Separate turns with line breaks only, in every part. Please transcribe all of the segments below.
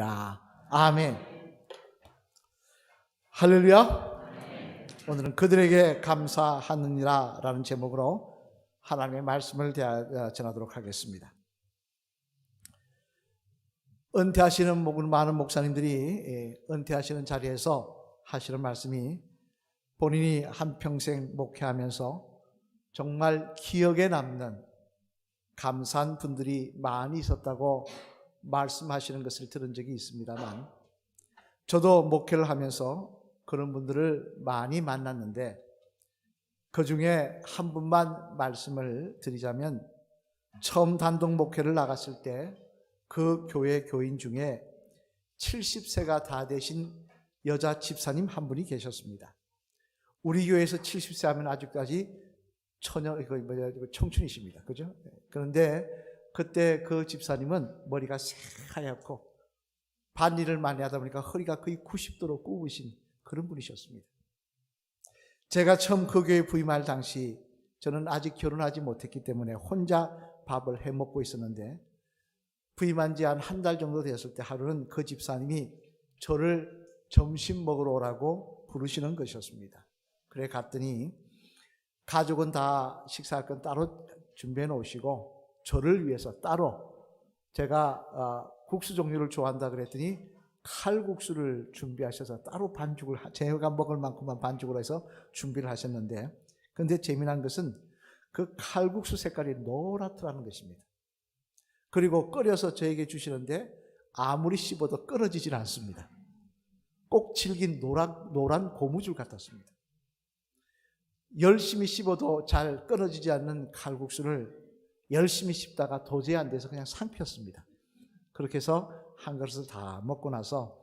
아멘. 할렐루야. 오늘은 그들에게 감사하느니라 라는 제목으로 하나님의 말씀을 전하도록 하겠습니다. 은퇴하시는 많은 목사님들이 은퇴하시는 자리에서 하시는 말씀이 본인이 한평생 목회하면서 정말 기억에 남는 감사한 분들이 많이 있었다고 말씀하시는 것을 들은 적이 있습니다만, 저도 목회를 하면서 그런 분들을 많이 만났는데 그 중에 한 분만 말씀을 드리자면, 처음 단독 목회를 나갔을 때 그 교회 교인 중에 70세가 다 되신 여자 집사님 한 분이 계셨습니다. 우리 교회에서 70세 하면 아직까지 청춘이십니다. 그죠? 그런데 그때 그 집사님은 머리가 새하얗고 밭일을 많이 하다 보니까 허리가 거의 90도로 굽으신 그런 분이셨습니다. 제가 처음 그 교회에 부임할 당시 저는 아직 결혼하지 못했기 때문에 혼자 밥을 해 먹고 있었는데, 부임한 지 한 달 정도 되었을 때 하루는 그 집사님이 저를 점심 먹으러 오라고 부르시는 것이었습니다. 그래 갔더니 가족은 다 식사할 건 따로 준비해 놓으시고 저를 위해서 따로, 제가 국수 종류를 좋아한다 그랬더니 칼국수를 준비하셔서 따로 반죽을, 제가 먹을 만큼만 반죽을 해서 준비를 하셨는데, 그런데 재미난 것은 그 칼국수 색깔이 노랗더라는 것입니다. 그리고 끓여서 저에게 주시는데 아무리 씹어도 끊어지질 않습니다. 꼭 질긴 노란 고무줄 같았습니다. 열심히 씹어도 잘 끊어지지 않는 칼국수를 열심히 씹다가 도저히 안 돼서 그냥 삼켰습니다. 그렇게 해서 한 그릇을 다 먹고 나서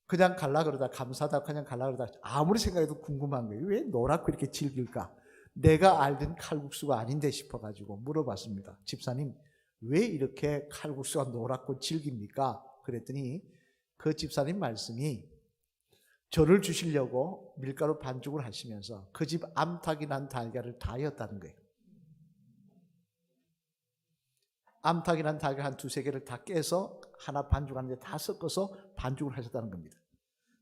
그냥 갈라 그러다, 감사하다 그냥 갈라 그러다 아무리 생각해도 궁금한 거예요. 왜 노랗고 이렇게 질길까? 내가 알던 칼국수가 아닌데 싶어가지고 물어봤습니다. 집사님, 왜 이렇게 칼국수가 노랗고 질깁니까? 그랬더니 그 집사님 말씀이, 저를 주시려고 밀가루 반죽을 하시면서 그 집 암탉이 난 달걀을 다 였다는 거예요. 암탉이 난 달걀 한 두세 개를 다 깨서 하나 반죽하는데 다 섞어서 반죽을 하셨다는 겁니다.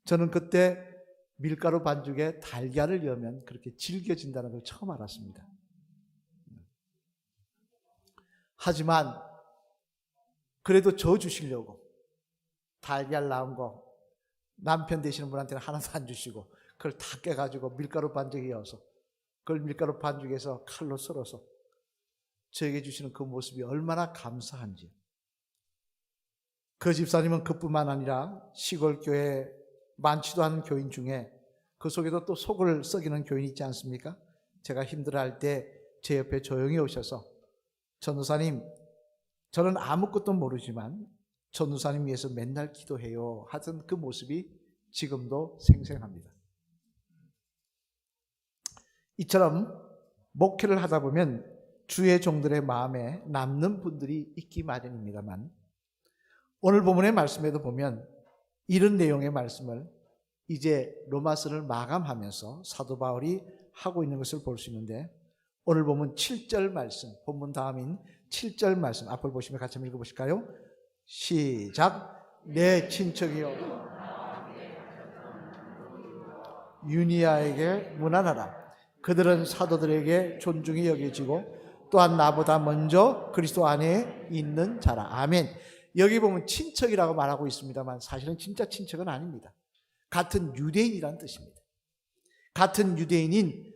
저는 그때 밀가루 반죽에 달걀을 넣으면 그렇게 질겨진다는 걸 처음 알았습니다. 하지만 그래도 저 주시려고 달걀 나온 거 남편 되시는 분한테는 하나도 안 주시고 그걸 다 깨가지고 밀가루 반죽에 넣어서 그걸 밀가루 반죽에서 칼로 썰어서 저에게 주시는 그 모습이 얼마나 감사한지. 그 집사님은 그뿐만 아니라 시골 교회 많지도 않은 교인 중에 그 속에도 또 속을 썩이는 교인이 있지 않습니까? 제가 힘들어할 때 제 옆에 조용히 오셔서, 전도사님, 저는 아무것도 모르지만 전도사님 위해서 맨날 기도해요 하던 그 모습이 지금도 생생합니다. 이처럼 목회를 하다 보면 주의 종들의 마음에 남는 분들이 있기 마련입니다만, 오늘 본문의 말씀에도 보면 이런 내용의 말씀을 이제 로마서를 마감하면서 사도 바울이 하고 있는 것을 볼 수 있는데, 오늘 보면 7절 말씀, 본문 다음인 7절 말씀 앞을 보시면 같이 한번 읽어보실까요? 시작. 내 친척이여 유니아에게 문안하라. 그들은 사도들에게 존중이 여겨지고 또한 나보다 먼저 그리스도 안에 있는 자라. 아멘. 여기 보면 친척이라고 말하고 있습니다만 사실은 진짜 친척은 아닙니다. 같은 유대인이란 뜻입니다. 같은 유대인인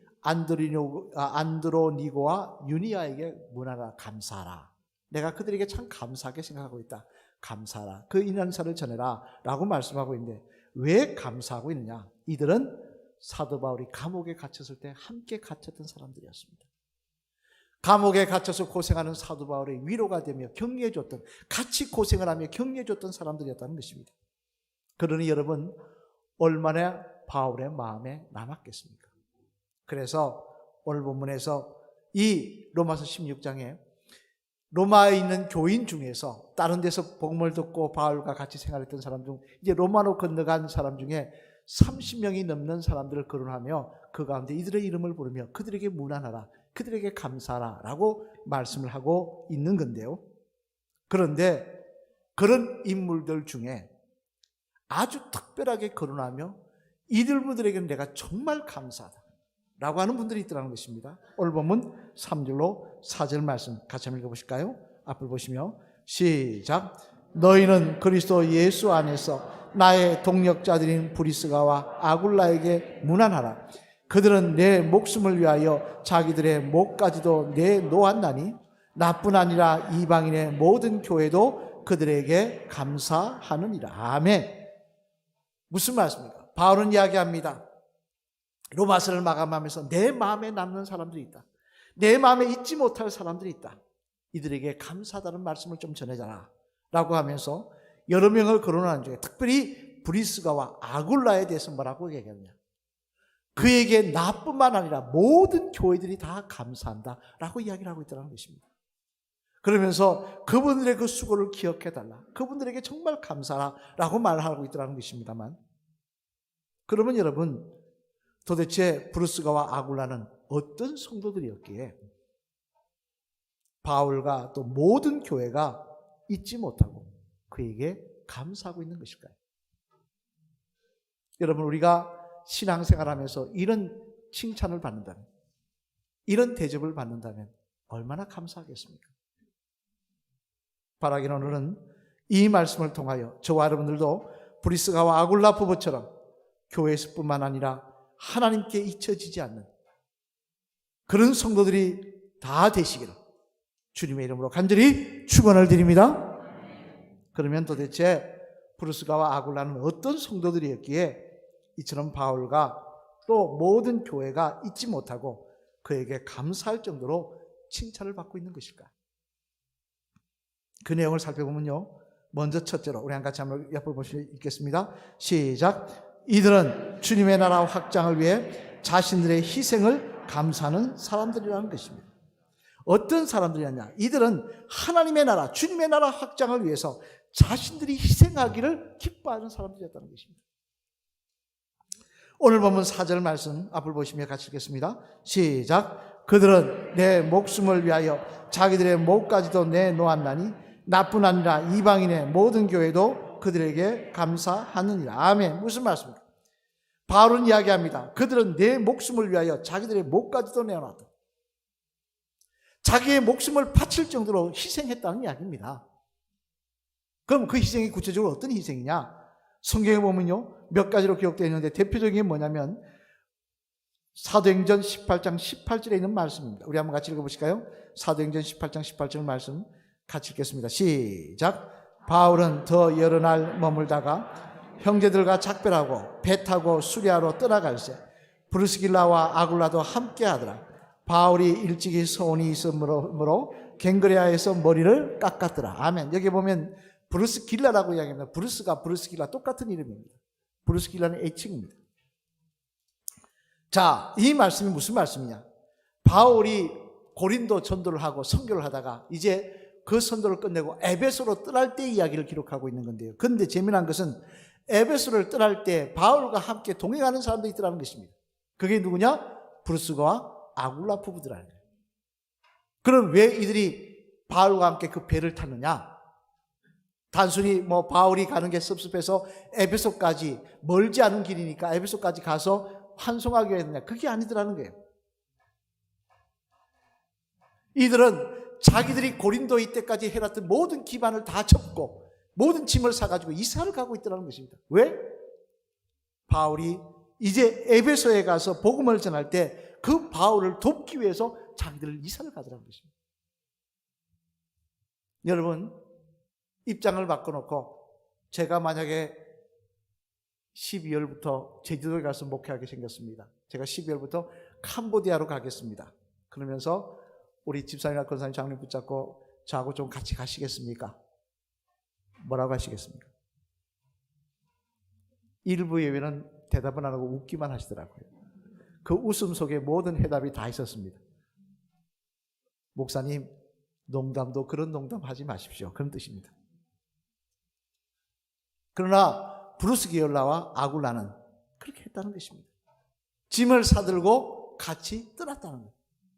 안드로니고와 유니아에게 문하라, 감사하라. 내가 그들에게 참 감사하게 생각하고 있다. 감사하라. 그 인연사를 전해라 라고 말씀하고 있는데, 왜 감사하고 있느냐? 이들은 사도 바울이 감옥에 갇혔을 때 함께 갇혔던 사람들이었습니다. 감옥에 갇혀서 고생하는 사도 바울의 위로가 되며 격려해줬던, 같이 고생을 하며 격려해줬던 사람들이었다는 것입니다. 그러니 여러분, 얼마나 바울의 마음에 남았겠습니까? 그래서 오늘 본문에서 이 로마서 16장에 로마에 있는 교인 중에서 다른 데서 복음을 듣고 바울과 같이 생활했던 사람 중, 이제 로마로 건너간 사람 중에 30명이 넘는 사람들을 거론하며 그 가운데 이들의 이름을 부르며 그들에게 문안하라, 그들에게 감사하라 라고 말씀을 하고 있는 건데요. 그런데 그런 인물들 중에 아주 특별하게 거론하며 이들분들에게는 내가 정말 감사하다 라고 하는 분들이 있더라는 것입니다. 오늘 본문 3절로 4절 말씀 같이 한번 읽어보실까요? 앞을 보시며 시작. 너희는 그리스도 예수 안에서 나의 동역자들인 브리스가와 아굴라에게 문안하라. 그들은 내 목숨을 위하여 자기들의 목까지도 내놓았나니 나뿐 아니라 이방인의 모든 교회도 그들에게 감사하느니라. 아멘. 무슨 말씀입니까? 바울은 이야기합니다. 로마서를 마감하면서 내 마음에 남는 사람들이 있다. 내 마음에 잊지 못할 사람들이 있다. 이들에게 감사하다는 말씀을 좀 전해줘라 라고 하면서 여러 명을 거론하는 중에 특별히 브리스가와 아굴라에 대해서 뭐라고 얘기하느냐. 그에게 나뿐만 아니라 모든 교회들이 다 감사한다 라고 이야기를 하고 있다는 것입니다. 그러면서 그분들의 그 수고를 기억해달라. 그분들에게 정말 감사라고 말하고 있다는 것입니다만, 그러면 여러분, 도대체 브리스가와 아굴라는 어떤 성도들이었기에 바울과 또 모든 교회가 잊지 못하고 그에게 감사하고 있는 것일까요? 여러분, 우리가 신앙생활하면서 이런 칭찬을 받는다면, 이런 대접을 받는다면 얼마나 감사하겠습니까? 바라기는 오늘은 이 말씀을 통하여 저와 여러분들도 브리스가와 아굴라 부부처럼 교회에서뿐만 아니라 하나님께 잊혀지지 않는 그런 성도들이 다 되시기를 주님의 이름으로 간절히 축원을 드립니다. 그러면 도대체 브리스가와 아굴라는 어떤 성도들이었기에 이처럼 바울과 또 모든 교회가 잊지 못하고 그에게 감사할 정도로 칭찬을 받고 있는 것일까? 그 내용을 살펴보면요, 먼저 첫째로 우리 한 같이 한번 옆을 보시겠습니다. 시작. 이들은 주님의 나라 확장을 위해 자신들의 희생을 감사하는 사람들이라는 것입니다. 어떤 사람들이었냐? 이들은 하나님의 나라, 주님의 나라 확장을 위해서 자신들이 희생하기를 기뻐하는 사람들이었다는 것입니다. 오늘 보면 4절 말씀 앞을 보시며 같이 읽겠습니다. 시작. 그들은 내 목숨을 위하여 자기들의 목까지도 내놓았나니 나뿐 아니라 이방인의 모든 교회도 그들에게 감사하느니라. 아멘. 무슨 말씀입니까? 바울은 이야기합니다. 그들은 내 목숨을 위하여 자기들의 목까지도 내어놨다. 자기의 목숨을 바칠 정도로 희생했다는 이야기입니다. 그럼 그 희생이 구체적으로 어떤 희생이냐? 성경에 보면요, 몇 가지로 기록되어 있는데 대표적인 게 뭐냐면 사도행전 18장 18절에 있는 말씀입니다. 우리 한번 같이 읽어보실까요? 사도행전 18장 18절 말씀 같이 읽겠습니다. 시작. 바울은 더 여러 날 머물다가 형제들과 작별하고 배 타고 수리아로 떠나갈새 브리스길라와 아굴라도 함께 하더라. 바울이 일찍이 소원이 있으므로 갱그레아에서 머리를 깎았더라. 아멘. 여기 보면 브리스길라라고 이야기합니다. 브루스가 브리스길라 똑같은 이름입니다. 브리스길라는 애칭입니다. 자, 이 말씀이 무슨 말씀이냐? 바울이 고린도 전도를 하고 선교를 하다가 이제 그 선도를 끝내고 에베소로 떠날 때 이야기를 기록하고 있는 건데요. 그런데 재미난 것은 에베소를 떠날 때 바울과 함께 동행하는 사람들이 있더라는 것입니다. 그게 누구냐? 브루스가와 아굴라 부부들이라는 거예요. 그럼 왜 이들이 바울과 함께 그 배를 탔느냐? 단순히 뭐 바울이 가는 게 섭섭해서 에베소까지 멀지 않은 길이니까 에베소까지 가서 환송하게 했느냐? 그게 아니더라는 거예요. 이들은 자기들이 고린도에 이때까지 해놨던 모든 기반을 다 접고 모든 짐을 사가지고 이사를 가고 있더라는 것입니다. 왜? 바울이 이제 에베소에 가서 복음을 전할 때 그 바울을 돕기 위해서 자기들 이사를 가더라는 것입니다. 여러분, 입장을 바꿔놓고 제가 만약에 12월부터 제주도에 가서 목회하게 생겼습니다. 제가 12월부터 캄보디아로 가겠습니다. 그러면서 우리 집사님이나 권사님 장님 붙잡고 저하고 좀 같이 가시겠습니까? 뭐라고 하시겠습니까? 일부 예외는 대답은 안 하고 웃기만 하시더라고요. 그 웃음 속에 모든 해답이 다 있었습니다. 목사님, 농담도 그런 농담 하지 마십시오. 그런 뜻입니다. 그러나 브루스길라와 아굴라는 그렇게 했다는 것입니다. 짐을 사들고 같이 떠났다는 거예요.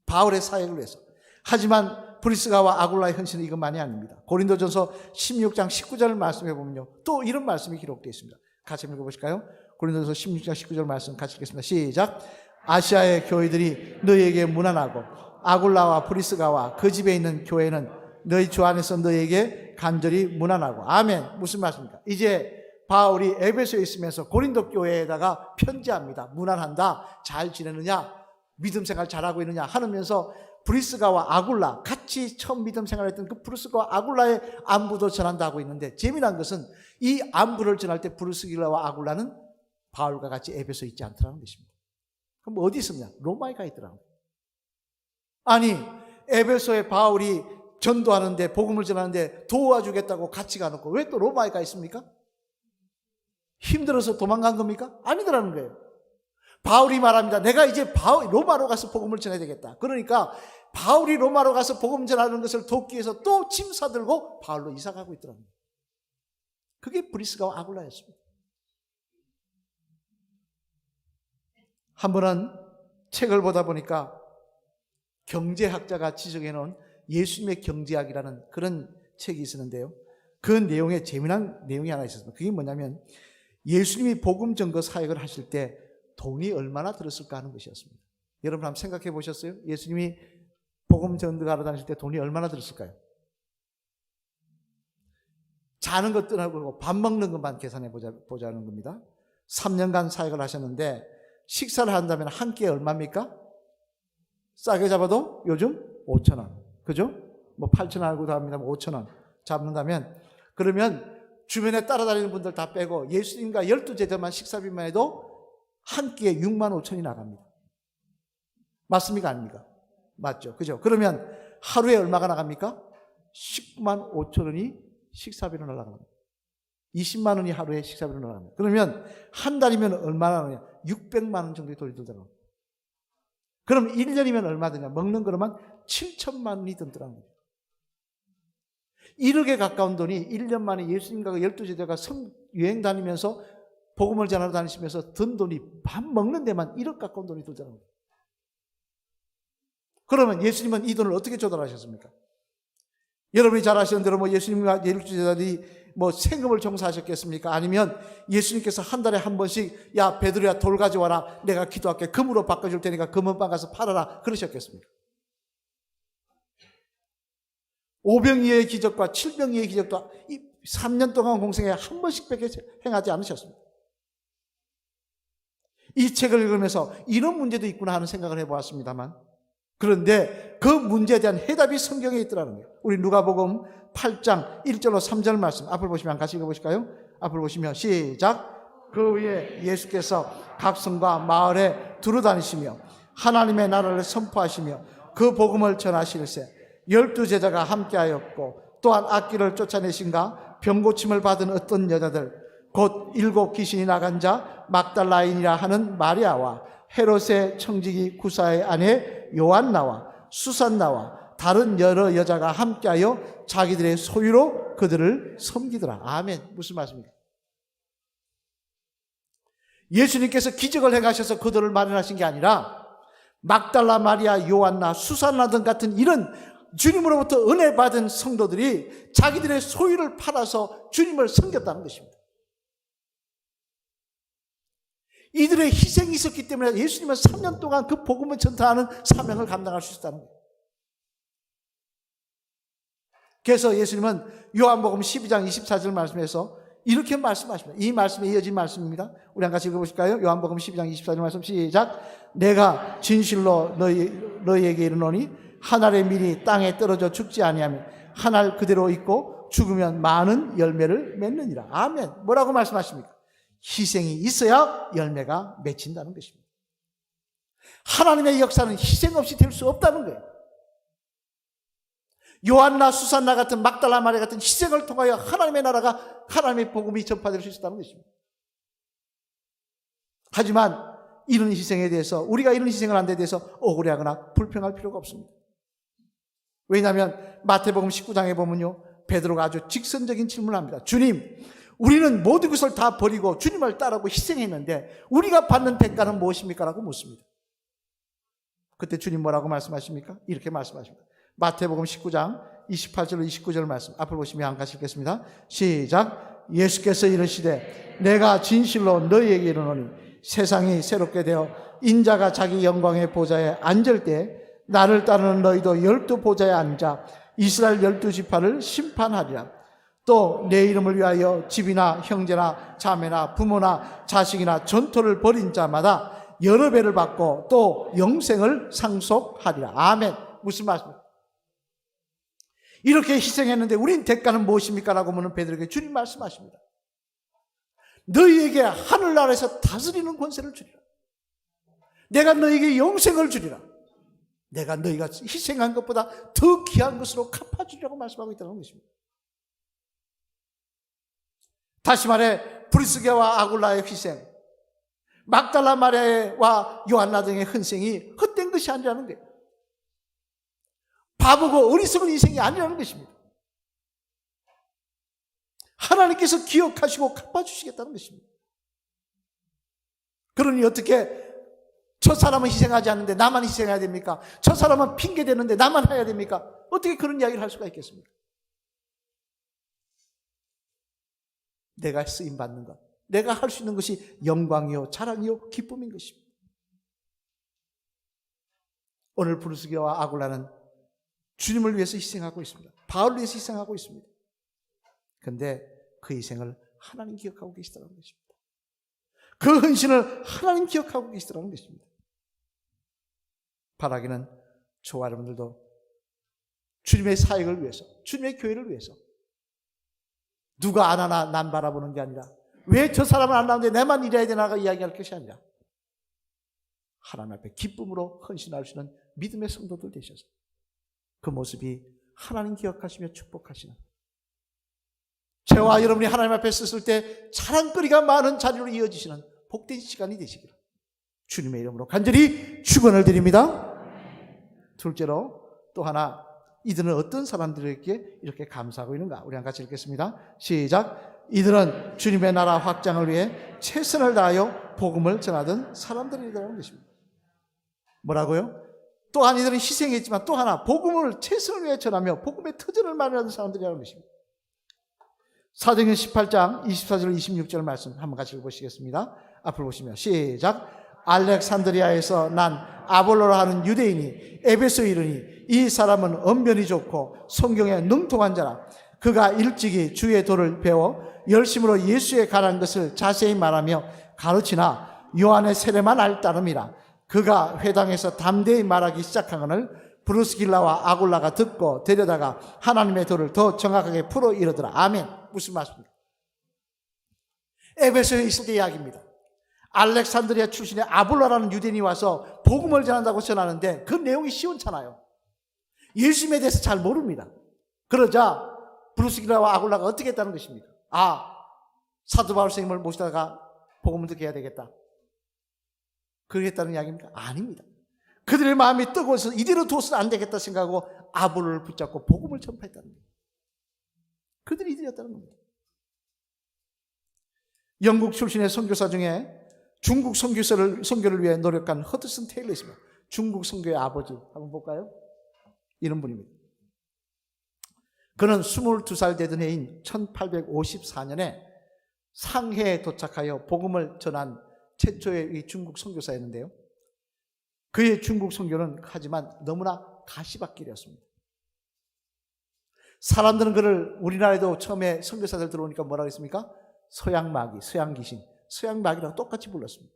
바울의 사역을 위해서. 하지만 브리스가와 아굴라의 헌신은 이것만이 아닙니다. 고린도전서 16장 19절을 말씀해 보면요, 또 이런 말씀이 기록되어 있습니다. 같이 읽어보실까요? 고린도전서 16장 19절 말씀 같이 읽겠습니다. 시작. 아시아의 교회들이 너희에게 문안하고 아굴라와 브리스가와 그 집에 있는 교회는 너희 주 안에서 너희에게 간절히 문안하고. 아멘. 무슨 말씀입니까? 이제 바울이 에베소에 있으면서 고린도 교회에다가 편지합니다. 문안한다. 잘 지내느냐? 믿음 생활 잘하고 있느냐? 하면서 브리스가와 아굴라, 같이 처음 믿음 생활했던 그 브리스가와 아굴라의 안부도 전한다고 있는데, 재미난 것은 이 안부를 전할 때 브리스가와 아굴라는 바울과 같이 에베소에 있지 않더라는 것입니다. 그럼 어디 있었냐? 로마에 가 있더라고요. 아니, 에베소에 바울이 전도하는데, 복음을 전하는데 도와주겠다고 같이 가놓고 왜 또 로마에 가 있습니까? 힘들어서 도망간 겁니까? 아니더라는 거예요. 바울이 말합니다. 내가 이제 로마로 가서 복음을 전해야 되겠다. 그러니까 바울이 로마로 가서 복음 전하는 것을 돕기 위해서 또 짐 싸들고 바울로 이사 가고 있더랍니다. 그게 브리스가와 아굴라였습니다. 한 번은 책을 보다 보니까 경제학자가 지적해 놓은 예수님의 경제학이라는 그런 책이 있었는데요, 그 내용에 재미난 내용이 하나 있었습니다. 그게 뭐냐면, 예수님이 복음 전거 사역을 하실 때 돈이 얼마나 들었을까 하는 것이었습니다. 여러분 한번 생각해 보셨어요? 예수님이 복음 전도하러 다니실 때 돈이 얼마나 들었을까요? 자는 것 떠나고 밥 먹는 것만 계산해 보자는 겁니다. 3년간 사역을 하셨는데 식사를 한다면 한 끼에 얼마입니까? 싸게 잡아도 요즘 5,000원. 그죠? 뭐 8,000원 알고도 합니다. 5,000원 잡는다면, 그러면 주변에 따라다니는 분들 다 빼고 예수님과 12제자만 식사비만 해도 한 끼에 65,000이 나갑니다. 맞습니까? 아닙니까? 맞죠? 그죠? 그러면 하루에 얼마가 나갑니까? 105,000원이 식사비로 날아갑니다. 20만 원이 하루에 식사비로 날아갑니다. 그러면 한 달이면 얼마나 나오냐? 600만 원 정도의 돈이 들더라고요. 그럼 1년이면 얼마 드냐? 먹는 거로만 7천만 원이 든더라고요. 1억에 가까운 돈이 1년 만에 예수님과 12제자가 여행 다니면서 복음을 전하러 다니시면서 든 돈이 밥 먹는 데만 1억 가까운 돈이 들더라고요. 그러면 예수님은 이 돈을 어떻게 조달하셨습니까? 여러분이 잘 아시는 대로 뭐 예수님과 12제자들이 뭐 생금을 종사하셨겠습니까? 아니면 예수님께서 한 달에 한 번씩, 야 베드로야 돌 가져와라, 내가 기도할게, 금으로 바꿔줄 테니까 금은방 가서 팔아라, 그러셨겠습니까? 5병이의 기적과 7병이의 기적도 3년 동안 공생에 한 번씩밖에 행하지 않으셨습니다. 이 책을 읽으면서 이런 문제도 있구나 하는 생각을 해보았습니다만, 그런데 그 문제에 대한 해답이 성경에 있더라는 거예요. 우리 누가복음 8장 1절로 3절 말씀 앞을 보시면 같이 읽어보실까요? 앞을 보시면 시작. 그 위에 예수께서 각 성과 마을에 두루다니시며 하나님의 나라를 선포하시며 그 복음을 전하실세 12제자가 함께하였고, 또한 악귀를 쫓아내신가 병고침을 받은 어떤 여자들, 곧 7 귀신이 나간 자 막달라인이라 하는 마리아와 헤롯의 청지기 구사의 아내 요한나와 수산나와 다른 여러 여자가 함께하여 자기들의 소유로 그들을 섬기더라. 아멘. 무슨 말씀입니까? 예수님께서 기적을 행하셔서 그들을 마련하신 게 아니라 막달라 마리아, 요한나, 수산나 등 같은 이런 주님으로부터 은혜 받은 성도들이 자기들의 소유를 팔아서 주님을 섬겼다는 것입니다. 이들의 희생이 있었기 때문에 예수님은 3년 동안 그 복음을 전파하는 사명을 감당할 수 있었다는 거예요. 그래서 예수님은 요한복음 12장 24절 말씀에서 이렇게 말씀하십니다. 이 말씀에 이어진 말씀입니다. 우리 한 같이 읽어보실까요? 요한복음 12장 24절 말씀 시작. 내가 진실로 너희에게 이르노니 한 알의 밀이 땅에 떨어져 죽지 아니하면 한 알 그대로 있고 죽으면 많은 열매를 맺느니라. 아멘. 뭐라고 말씀하십니까? 희생이 있어야 열매가 맺힌다는 것입니다. 하나님의 역사는 희생 없이 될 수 없다는 거예요. 요한나 수산나 같은 막달라 마리아 같은 희생을 통하여 하나님의 나라가, 하나님의 복음이 전파될 수 있었다는 것입니다. 하지만 이런 희생에 대해서, 우리가 이런 희생을 한 데 대해서 억울해하거나 불평할 필요가 없습니다. 왜냐하면 마태복음 19장에 보면요, 베드로가 아주 직선적인 질문을 합니다. 주님, 우리는 모든 것을 다 버리고 주님을 따르고 희생했는데 우리가 받는 대가는 무엇입니까? 라고 묻습니다. 그때 주님 뭐라고 말씀하십니까? 이렇게 말씀하십니다. 마태복음 19장 28절 29절 말씀 앞을 보시면 한 같이 읽겠습니다. 시작. 예수께서 이르시되 내가 진실로 너희에게 이르노니 세상이 새롭게 되어 인자가 자기 영광의 보좌에 앉을 때 나를 따르는 너희도 12 보좌에 앉아 이스라엘 12지파를 심판하리라. 또 내 이름을 위하여 집이나 형제나 자매나 부모나 자식이나 전토를 벌인 자마다 여러 배를 받고 또 영생을 상속하리라. 아멘. 무슨 말씀입니까? 이렇게 희생했는데 우린 대가는 무엇입니까? 라고 묻는 베드로에게 주님 말씀하십니다. 너희에게 하늘나라에서 다스리는 권세를 주리라. 내가 너희에게 영생을 주리라. 내가 너희가 희생한 것보다 더 귀한 것으로 갚아주리라고 말씀하고 있다는 것입니다. 다시 말해 브리스게와 아굴라의 희생, 막달라 마리아와 요한나 등의 헌생이 헛된 것이 아니라는 거예요. 바보고 어리석은 인생이 아니라는 것입니다. 하나님께서 기억하시고 갚아주시겠다는 것입니다. 그러니 어떻게 저 사람은 희생하지 않는데 나만 희생해야 됩니까? 저 사람은 핑계대는데 나만 해야 됩니까? 어떻게 그런 이야기를 할 수가 있겠습니까? 내가 쓰임받는 것, 내가 할 수 있는 것이 영광이요 자랑이요 기쁨인 것입니다. 오늘 브루스게와 아굴라는 주님을 위해서 희생하고 있습니다. 바울을 위해서 희생하고 있습니다. 그런데 그 희생을 하나님 기억하고 계시다는 것입니다. 그 헌신을 하나님 기억하고 계시다는 것입니다. 바라기는 저와 여러분들도 주님의 사역을 위해서, 주님의 교회를 위해서 누가 안 하나 난 바라보는 게 아니라 왜 저 사람은 안 나오는데 내만 이래야 되나가 이야기할 것이 아니라 하나님 앞에 기쁨으로 헌신할 수 있는 믿음의 성도들 되셔서 그 모습이 하나님 기억하시며 축복하시는, 저와 여러분이 하나님 앞에 섰을 때 자랑거리가 많은 자리로 이어지시는 복된 시간이 되시기를 주님의 이름으로 간절히 축원을 드립니다. 둘째로 또 하나, 이들은 어떤 사람들에게 이렇게 감사하고 있는가? 우리 한 같이 읽겠습니다. 시작. 이들은 주님의 나라 확장을 위해 최선을 다하여 복음을 전하던 사람들이라는 것입니다. 뭐라고요? 또한 이들은 희생했지만 또 하나 복음을 최선을 위해 전하며 복음의 터전을 마련하던 사람들이라는 것입니다. 사도행전 18장 24절 26절 말씀 한번 같이 읽어보시겠습니다. 앞을 보시면 시작. 알렉산드리아에서 난 아볼로라 하는 유대인이 에베소에 이르니 이 사람은 언변이 좋고 성경에 능통한 자라. 그가 일찍이 주의 도를 배워 열심으로 예수에 관한 것을 자세히 말하며 가르치나 요한의 세례만 알 따름이라. 그가 회당에서 담대히 말하기 시작한 것을 브루스길라와 아굴라가 듣고 데려다가 하나님의 도를 더 정확하게 풀어 이르더라. 아멘. 무슨 말씀입니까? 에베소에 있을 때 이야기입니다. 알렉산드리아 출신의 아볼로라는 유대인이 와서 복음을 전한다고 전하는데 그 내용이 시원찮아요. 예수님에 대해서 잘 모릅니다. 그러자 브루스길라와 아굴라가 어떻게 했다는 것입니까? 사도 바울 선생님을 모시다가 복음을 듣게 해야 되겠다, 그러겠다는 이야기입니까? 아닙니다. 그들의 마음이 뜨거워서 이대로 둬서는 안 되겠다 생각하고 아볼로를 붙잡고 복음을 전파했다는 거예요. 그들이 이들이었다는 겁니다. 영국 출신의 선교사 중에 중국 선교를 위해 노력한 허드슨 테일러 있습니다. 중국 선교의 아버지 한번 볼까요? 이런 분입니다. 그는 22살 되던 해인 1854년에 상해에 도착하여 복음을 전한 최초의 중국 선교사였는데요. 그의 중국 선교는 하지만 너무나 가시밭길이었습니다. 사람들은 그를, 우리나라에도 처음에 선교사들 들어오니까 뭐라고 했습니까? 서양마귀, 서양귀신, 서양마귀라고 똑같이 불렀습니다.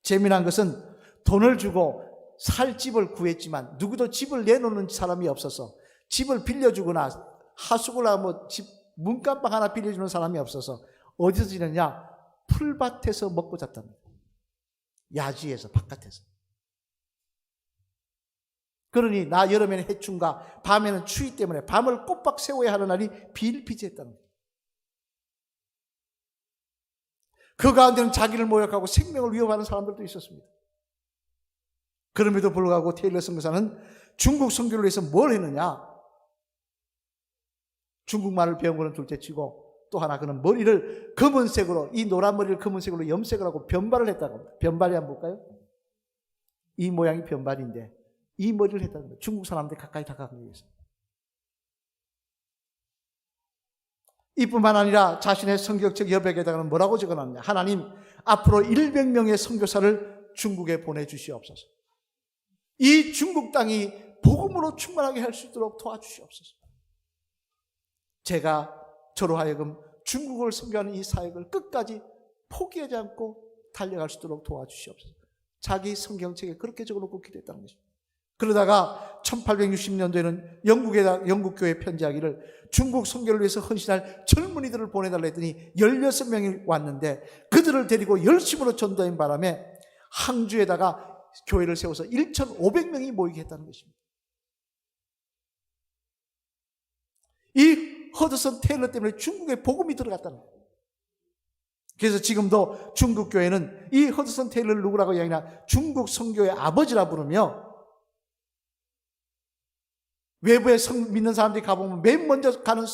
재미난 것은 돈을 주고 살 집을 구했지만 누구도 집을 내놓는 사람이 없어서, 집을 빌려주거나 하수구나 집 문간방 하나 빌려주는 사람이 없어서 어디서 지냈냐? 풀밭에서 먹고 잤답니다. 야지에서, 바깥에서. 그러니 나 여름에는 해충과 밤에는 추위 때문에 밤을 꼬박 세워야 하는 날이 비일비재했다는 거예요. 그 가운데는 자기를 모욕하고 생명을 위협하는 사람들도 있었습니다. 그럼에도 불구하고 테일러 선교사는 중국 선교를 위해서 뭘 했느냐? 중국말을 배운 거는 둘째치고 또 하나, 그는 머리를 검은색으로, 이 노란 머리를 검은색으로 염색을 하고 변발을 했다고 합니다. 변발이 한번 볼까요? 이 모양이 변발인데 이 머리를 했다는 거예요. 중국 사람들 가까이 다가가기 위해서. 이뿐만 아니라 자신의 성경책 여백에다가는 뭐라고 적어놨냐. 하나님, 앞으로 100명의 선교사를 중국에 보내주시옵소서. 이 중국 땅이 복음으로 충만하게 할 수 있도록 도와주시옵소서. 제가 저로 하여금 중국을 선교하는 이 사역을 끝까지 포기하지 않고 달려갈 수 있도록 도와주시옵소서. 자기 성경책에 그렇게 적어놓고 기도했다는 것입니다. 그러다가 1860년도에는 영국 교회에 편지하기를 중국 선교를 위해서 헌신할 젊은이들을 보내달라 했더니 16명이 왔는데 그들을 데리고 열심으로 전도한 바람에 항주에다가 교회를 세워서 1,500명이 모이게 했다는 것입니다. 이 허드슨 테일러 때문에 중국에 복음이 들어갔다는 거예요. 그래서 지금도 중국 교회는 이 허드슨 테일러를 누구라고 이야기하냐, 중국 선교의 아버지라 부르며, 외부에 믿는 사람들이 가보면 맨 먼저 가는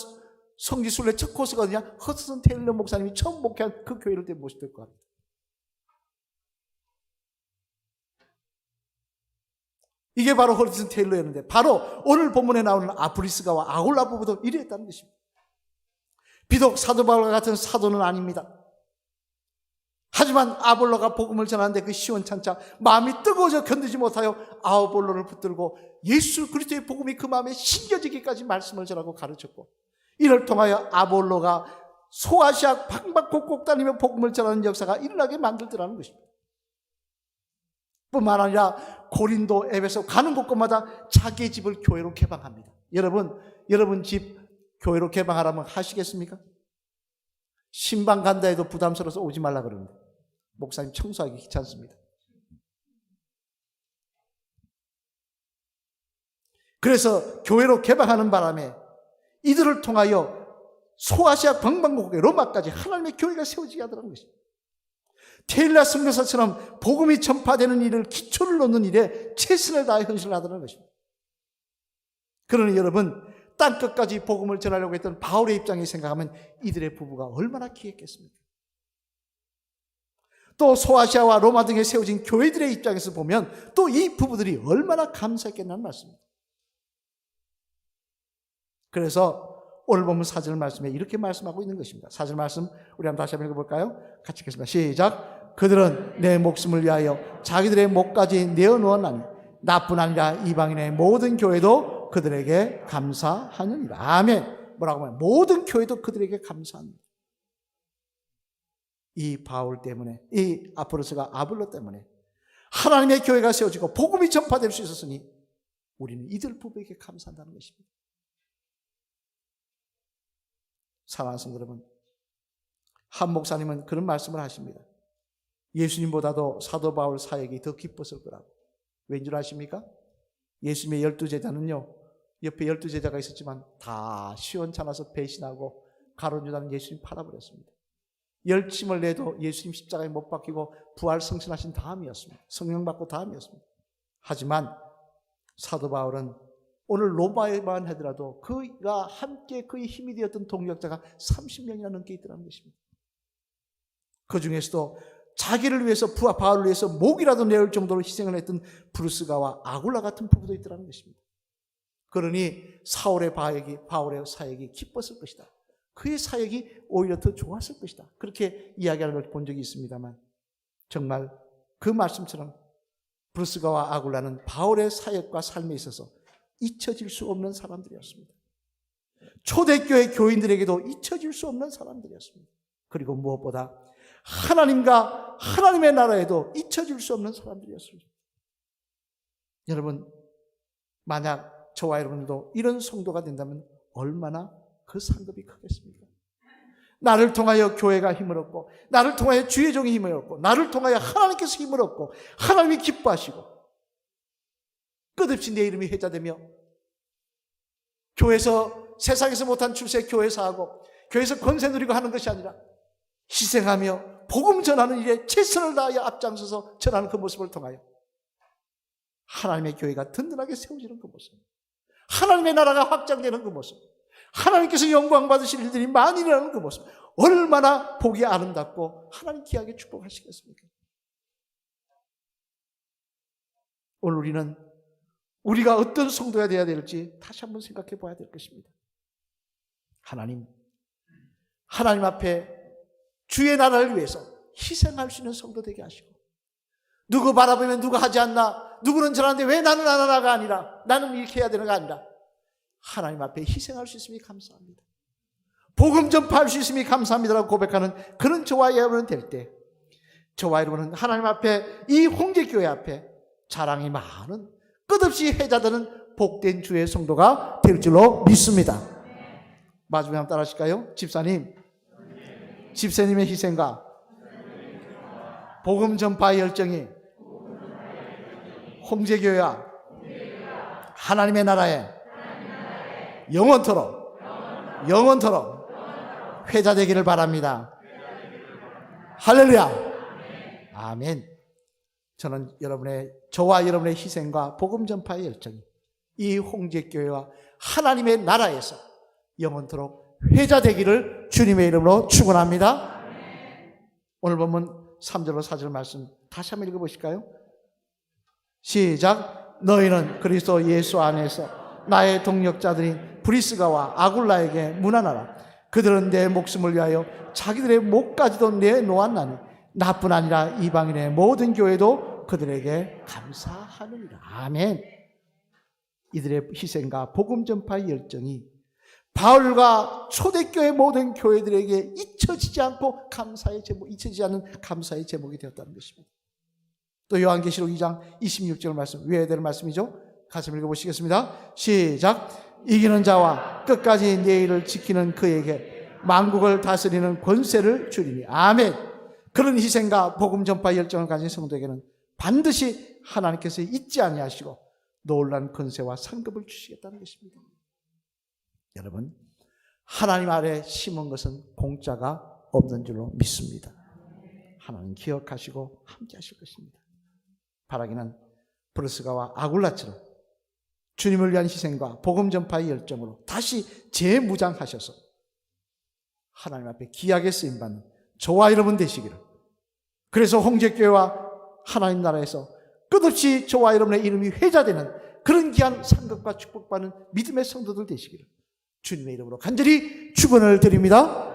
성지순례 첫 코스가 어디냐? 허드슨 테일러 목사님이 처음 목회한 그 교회를 모실 것 같아요. 이게 바로 허드슨 테일러였는데, 바로 오늘 본문에 나오는 아브리스가와 아굴라 부부도 이랬다는 것입니다. 비록 사도 바울과 같은 사도는 아닙니다. 하지만 아볼로가 복음을 전하는데 그 시원찮자 마음이 뜨거워져 견디지 못하여 아볼로를 붙들고 예수 그리스도의 복음이 그 마음에 심겨지기까지 말씀을 전하고 가르쳤고, 이를 통하여 아볼로가 소아시아 방방곡곡 다니며 복음을 전하는 역사가 일어나게 만들더라는 것입니다. 뿐만 아니라 고린도, 에베소 가는 곳곳마다 자기의 집을 교회로 개방합니다. 여러분 집 교회로 개방하라면 하시겠습니까? 신방 간다 해도 부담스러워서 오지 말라 그러는데 목사님 청소하기 귀찮습니다. 그래서 교회로 개방하는 바람에 이들을 통하여 소아시아 방방곡곡에 로마까지 하나님의 교회가 세워지게 하더라는 것입니다. 테일러 선교사처럼 복음이 전파되는 일을, 기초를 놓는 일에 최선을 다해 헌신을 하더라는 것입니다. 그러니 여러분, 땅끝까지 복음을 전하려고 했던 바울의 입장에 생각하면 이들의 부부가 얼마나 기했겠습니까? 또 소아시아와 로마 등에 세워진 교회들의 입장에서 보면 또 이 부부들이 얼마나 감사했겠냐는 말씀입니다. 그래서 오늘 본문 4절 말씀에 이렇게 말씀하고 있는 것입니다. 4절 말씀 우리 한번 다시 한번 읽어볼까요? 같이 읽겠습니다. 시작. 그들은 내 목숨을 위하여 자기들의 목까지 내어놓았나니 나뿐 아니라 이방인의 모든 교회도 그들에게 감사하느니라. 아멘. 뭐라고 하면 모든 교회도 그들에게 감사합니다. 이 바울 때문에, 이 아폴로스가 아볼로 때문에 하나님의 교회가 세워지고 복음이 전파될 수 있었으니 우리는 이들 부부에게 감사한다는 것입니다. 사랑하는 성도 여러분, 한 목사님은 그런 말씀을 하십니다. 예수님보다도 사도 바울 사역이 더 기뻤을 거라고. 왠 줄 아십니까? 예수님의 12제자는요, 옆에 12제자가 있었지만 다 시원찮아서 배신하고 가룟유다는 예수님 팔아버렸습니다. 열심을 내도 예수님 십자가에 못 박히고 부활 승천하신 다음이었습니다. 성령 받고 다음이었습니다. 하지만 사도 바울은 오늘 로마에만 하더라도 그가 함께 그의 힘이 되었던 동역자가 30명이나 넘게 있더라는 것입니다. 그 중에서도 자기를 위해서, 바울을 위해서 목이라도 내올 정도로 희생을 했던 브루스가와 아굴라 같은 부부도 있더라는 것입니다. 그러니 바울의 사역이 기뻤을 것이다. 그의 사역이 오히려 더 좋았을 것이다. 그렇게 이야기하는 걸 본 적이 있습니다만, 정말 그 말씀처럼 브루스가와 아굴라는 바울의 사역과 삶에 있어서 잊혀질 수 없는 사람들이었습니다. 초대교회 교인들에게도 잊혀질 수 없는 사람들이었습니다. 그리고 무엇보다 하나님과 하나님의 나라에도 잊혀질 수 없는 사람들이었습니다. 여러분, 만약 저와 여러분도 이런 성도가 된다면 얼마나 그 상급이 크겠습니까? 나를 통하여 교회가 힘을 얻고, 나를 통하여 주의 종이 힘을 얻고, 나를 통하여 하나님께서 힘을 얻고, 하나님이 기뻐하시고, 끝없이 내 이름이 회자되며, 교회에서 세상에서 못한 출세 교회에서 하고, 교회에서 권세 누리고 하는 것이 아니라 희생하며 복음 전하는 일에 최선을 다하여 앞장서서 전하는 그 모습을 통하여 하나님의 교회가 든든하게 세워지는 그 모습, 하나님의 나라가 확장되는 그 모습, 하나님께서 영광 받으실 일들이 많이 일어나는 그 모습, 얼마나 보기 아름답고 하나님 귀하게 축복하시겠습니까? 오늘 우리는 우리가 어떤 성도가 되어야 될지 다시 한번 생각해 봐야 될 것입니다. 하나님 앞에 주의 나라를 위해서 희생할 수 있는 성도 되게 하시고, 누구 바라보면 누가 하지 않나, 누구는 저러는데 왜 나는 안 하나가 아니라, 나는 이렇게 해야 되는가 아니라, 하나님 앞에 희생할 수 있음이 감사합니다, 복음 전파할 수 있음이 감사합니다라고 고백하는 그런 저와 여러분은 될 때, 저와 여러분은 하나님 앞에, 이 홍제교회 앞에 자랑이 많은, 끝없이 회자되는 복된 주의 성도가 될 줄로 믿습니다. 마지막에 한번 따라 하실까요? 집사님의 희생과 복음 전파의 열정이 홍제교회와 하나님의 나라에 영원토록 회자되기를 바랍니다. 할렐루야. 아멘. 저는 저와 여러분의 희생과 복음 전파의 열정이 이 홍제교회와 하나님의 나라에서 영원토록 회자되기를 주님의 이름으로 축원합니다. 오늘 본문 3절로 4절 말씀 다시 한번 읽어보실까요? 시작. 너희는 그리스도 예수 안에서 나의 동역자들인 브리스가와 아굴라에게 문안하라. 그들은 내 목숨을 위하여 자기들의 목까지도 내놓았나니 나뿐 아니라 이방인의 모든 교회도 그들에게 감사하느니라. 아멘. 이들의 희생과 복음 전파의 열정이 바울과 초대교회 모든 교회들에게 잊혀지지 않고 잊혀지지 않는 감사의 제목이 되었다는 것입니다. 또 요한계시록 2장 26절 말씀, 외워야 되는 말씀이죠. 같이 읽어보시겠습니다. 시작. 이기는 자와 끝까지 내 일을 지키는 그에게 만국을 다스리는 권세를 주리니. 아멘. 그런 희생과 복음 전파 열정을 가진 성도에게는 반드시 하나님께서 잊지 아니하시고 놀라운 권세와 상급을 주시겠다는 것입니다. 여러분, 하나님 아래 심은 것은 공짜가 없는 줄로 믿습니다. 하나님 기억하시고 함께 하실 것입니다. 바라기는 브리스가와 아굴라처럼 주님을 위한 희생과 복음 전파의 열정으로 다시 재무장하셔서 하나님 앞에 귀하게 쓰임받는 저와 여러분 되시기를, 그래서 홍제교회와 하나님 나라에서 끝없이 저와 여러분의 이름이 회자되는 그런 귀한 상급과 축복받는 믿음의 성도들 되시기를 주님의 이름으로 간절히 축원을 드립니다.